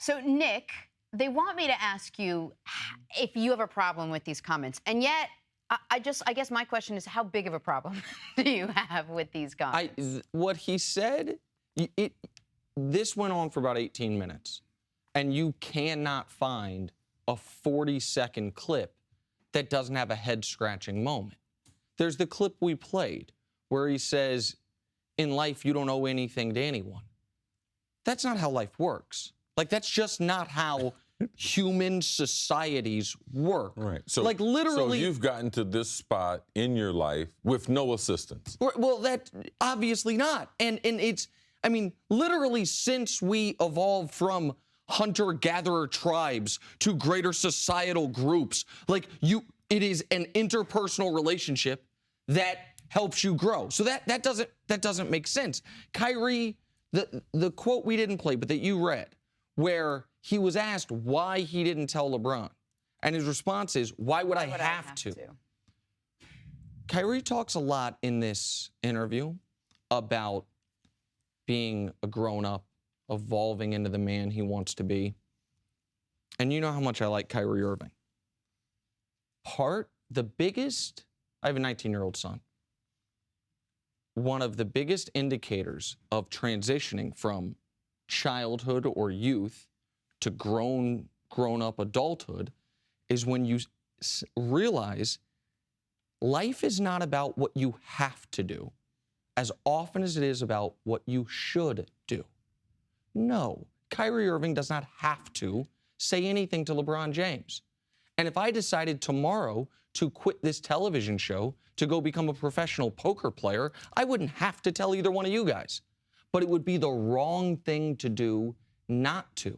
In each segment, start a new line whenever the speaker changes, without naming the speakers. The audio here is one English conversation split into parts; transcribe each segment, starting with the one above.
So, Nick, they want me to ask you if you have a problem with these comments. And yet, I guess my question is, how big of a problem do you have with these comments?
What he said, this went on for about 18 minutes. And you cannot find a 40-second clip that doesn't have a head-scratching moment. There's the clip we played where he says, in life, you don't owe anything to anyone. That's not how life works. Like, that's just not how human societies work.
Right. So,
like, literally.
So you've gotten to this spot in your life with no assistance.
Well, that obviously not. And it's, I mean, literally since we evolved from hunter-gatherer tribes to greater societal groups, like it is an interpersonal relationship that helps you grow. So that doesn't make sense. Kyrie, the quote we didn't play, but that you read, where he was asked why he didn't tell LeBron, and his response is, why would I have to? Kyrie talks a lot in this interview about being a grown-up, evolving into the man he wants to be. And you know how much I like Kyrie Irving. I have a 19-year-old son. One of the biggest indicators of transitioning from childhood or youth to grown-up adulthood is when you realize life is not about what you have to do as often as it is about what you should do. No, Kyrie Irving does not have to say anything to LeBron James. And if I decided tomorrow to quit this television show to go become a professional poker player, I wouldn't have to tell either one of you guys. But it would be the wrong thing to do not to.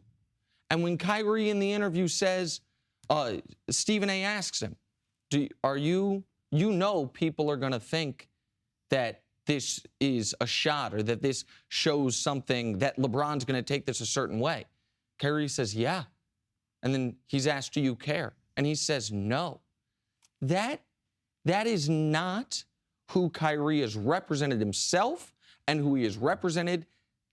And when Kyrie in the interview says, Stephen A. asks him, you know people are going to think that this is a shot or that this shows something, that LeBron's going to take this a certain way. Kyrie says, yeah. And then he's asked, do you care? And he says, no. That is not who Kyrie has represented himself and who he has represented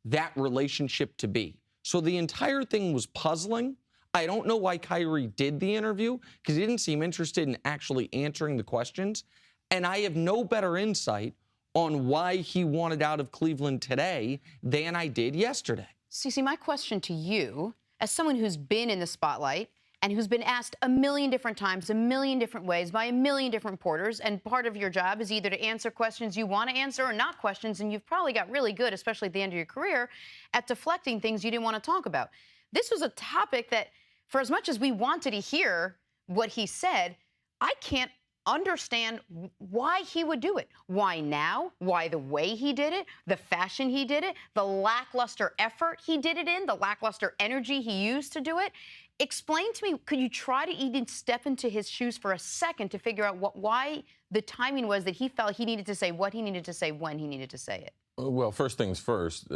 that relationship to be. So the entire thing was puzzling. I don't know why Kyrie did the interview, because he didn't seem interested in actually answering the questions. And I have no better insight on why he wanted out of Cleveland today than I did yesterday.
Cece, my question to you, as someone who's been in the spotlight and who's been asked a million different times, a million different ways, by a million different reporters, and part of your job is either to answer questions you want to answer or not questions, and you've probably got really good, especially at the end of your career, at deflecting things you didn't want to talk about. This was a topic that, for as much as we wanted to hear what he said, I can't understand why he would do it. Why now? Why the way he did it? The fashion he did it? The lackluster effort he did it in? The lackluster energy he used to do it? Explain to me, could you try to even step into his shoes for a second to figure out why the timing was that he felt he needed to say what he needed to say when he needed to say it?
Well, first things first,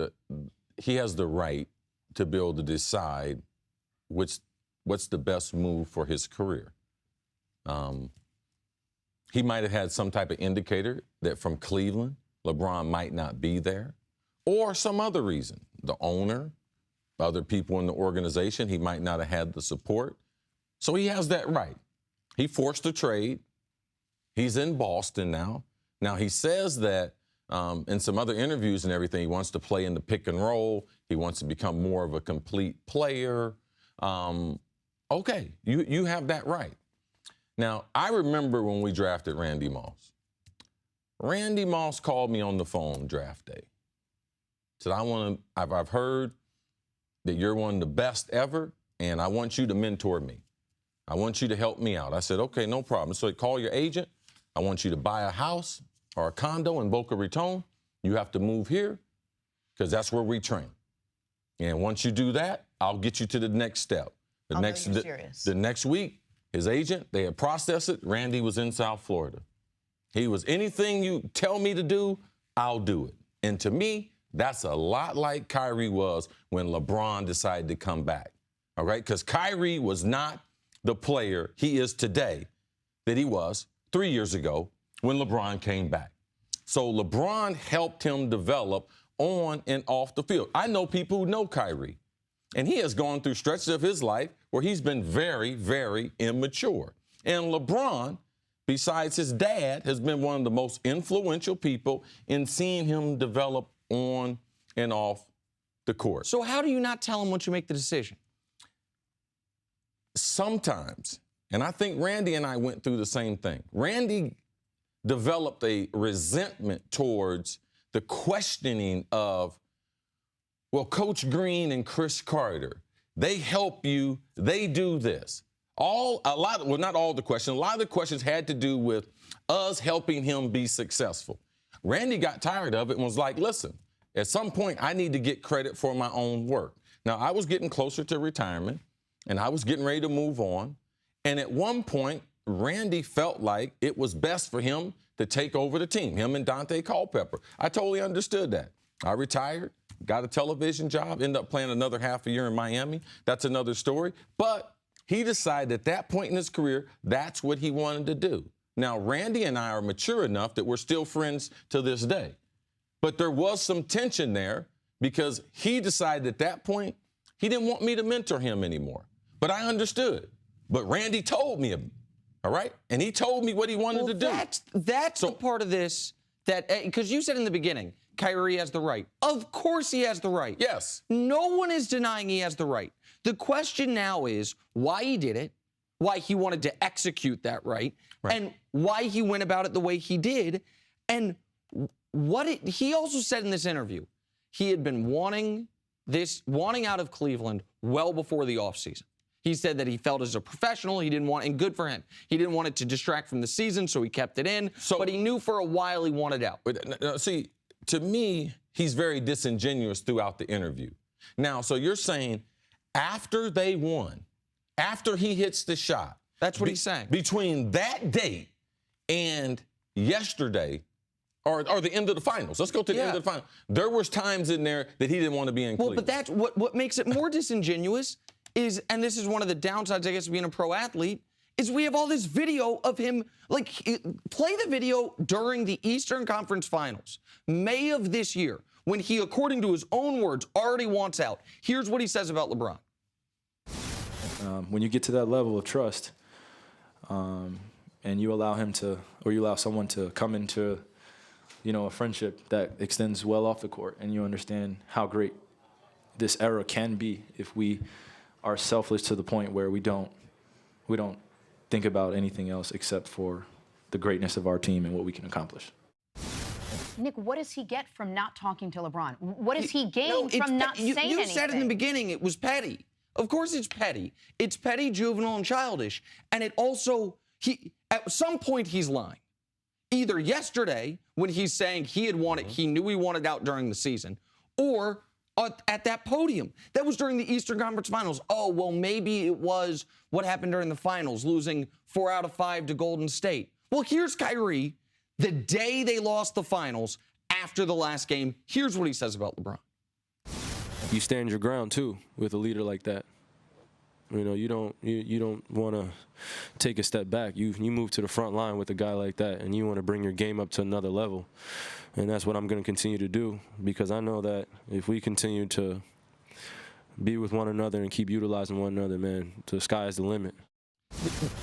he has the right to be able to decide what's the best move for his career. He might have had some type of indicator that from Cleveland, LeBron might not be there, or some other reason. The owner, other people in the organization, he might not have had the support. So he has that right. He forced a trade. He's in Boston now. Now, he says that in some other interviews and everything, he wants to play in the pick and roll. He wants to become more of a complete player. Okay, you have that right. Now, I remember when we drafted Randy Moss. Randy Moss called me on the phone draft day. Said, I've heard that you're one of the best ever, and I want you to mentor me. I want you to help me out. I said, okay, no problem. So call your agent. I want you to buy a house or a condo in Boca Raton. You have to move here because that's where we train. And once you do that, I'll get you to the next step. The next week, his agent, they had processed it. Randy was in South Florida. He was, anything you tell me to do, I'll do it. And to me, that's a lot like Kyrie was when LeBron decided to come back. All right? Because Kyrie was not the player he is today that he was 3 years ago when LeBron came back. So LeBron helped him develop on and off the field. I know people who know Kyrie. And he has gone through stretches of his life where he's been very, very immature. And LeBron, besides his dad, has been one of the most influential people in seeing him develop on and off the court.
So how do you not tell him once you make the decision?
Sometimes, and I think Randy and I went through the same thing. Randy developed a resentment towards the questioning of, well, Coach Green and Cris Carter, they help you, they do this. Not all the questions, a lot of the questions had to do with us helping him be successful. Randy got tired of it and was like, listen, at some point I need to get credit for my own work. Now, I was getting closer to retirement and I was getting ready to move on. And at one point, Randy felt like it was best for him to take over the team, him and Dante Culpepper. I totally understood that. I retired, got a television job, ended up playing another half a year in Miami. That's another story. But he decided at that point in his career, that's what he wanted to do. Now, Randy and I are mature enough that we're still friends to this day. But there was some tension there because he decided at that point he didn't want me to mentor him anymore. But I understood. But Randy told me, all right? And he told me what he wanted to do.
That's the part of this that, because you said in the beginning, Kyrie has the right. Of course he has the right.
Yes.
No one is denying he has the right. The question now is why he did it, why he wanted to execute that right, and why he went about it the way he did. And he also said in this interview, he had been wanting out of Cleveland well before the offseason. He said that he felt as a professional, he didn't want, and good for him, he didn't want it to distract from the season, so he kept it in. But he knew for a while he wanted out.
See, to me, he's very disingenuous throughout the interview. Now, so you're saying after they won, after he hits the shot.
That's what he's saying.
Between that date and yesterday, or the end of the finals. Let's go to the end of the finals. There was times in there that he didn't want to be in Cleveland.
Well, but that's what makes it more disingenuous is, and this is one of the downsides, I guess, of being a pro athlete, is we have all this video of him, like, play the video during the Eastern Conference Finals, May of this year, when he, according to his own words, already wants out. Here's what he says about LeBron.
When you get to that level of trust, and you allow him to, or you allow someone to come into, a friendship that extends well off the court, and you understand how great this era can be if we are selfless to the point where we don't think about anything else except for the greatness of our team and what we can accomplish.
Nick, what does he get from not talking to LeBron? What does he gain from not saying anything?
You said in the beginning it was petty. Of course it's petty. It's petty, juvenile, and childish. And it also, at some point he's lying. Either yesterday, when he's saying he knew he wanted out during the season, or at that podium. That was during the Eastern Conference Finals. Oh, well, maybe it was what happened during the finals, losing 4 out of 5 to Golden State. Well, here's Kyrie, the day they lost the finals, after the last game. Here's what he says about LeBron.
You stand your ground, too, with a leader like that. You don't want to take a step back. You move to the front line with a guy like that, and you want to bring your game up to another level. And that's what I'm going to continue to do, because I know that if we continue to be with one another and keep utilizing one another, man, the sky is the limit.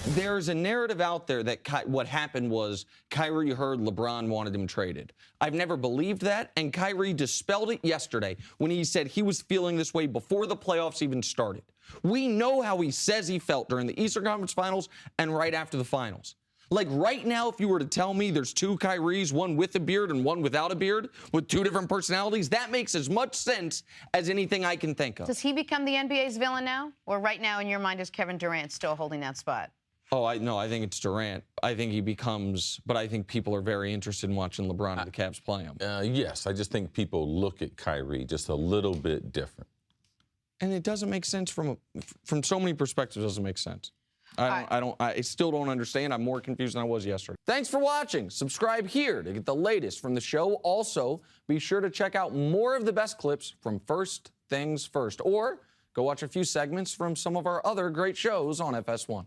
There's a narrative out there that what happened was Kyrie heard LeBron wanted him traded. I've never believed that, and Kyrie dispelled it yesterday when he said he was feeling this way before the playoffs even started. We know how he says he felt during the Eastern Conference Finals and right after the finals. Like right now, if you were to tell me there's 2 Kyries, one with a beard and one without a beard, with 2 different personalities, that makes as much sense as anything I can think of.
Does he become the NBA's villain now? Or right now, in your mind, is Kevin Durant still holding that spot?
Oh, I think it's Durant. I think he becomes, but I think people are very interested in watching LeBron and the Cavs play him.
Yes, I just think people look at Kyrie just a little bit different.
And it doesn't make sense from so many perspectives. It doesn't make sense. I still don't understand. I'm more confused than I was yesterday. Thanks for watching. Subscribe here to get the latest from the show. Also, be sure to check out more of the best clips from First Things First, or go watch a few segments from some of our other great shows on FS1.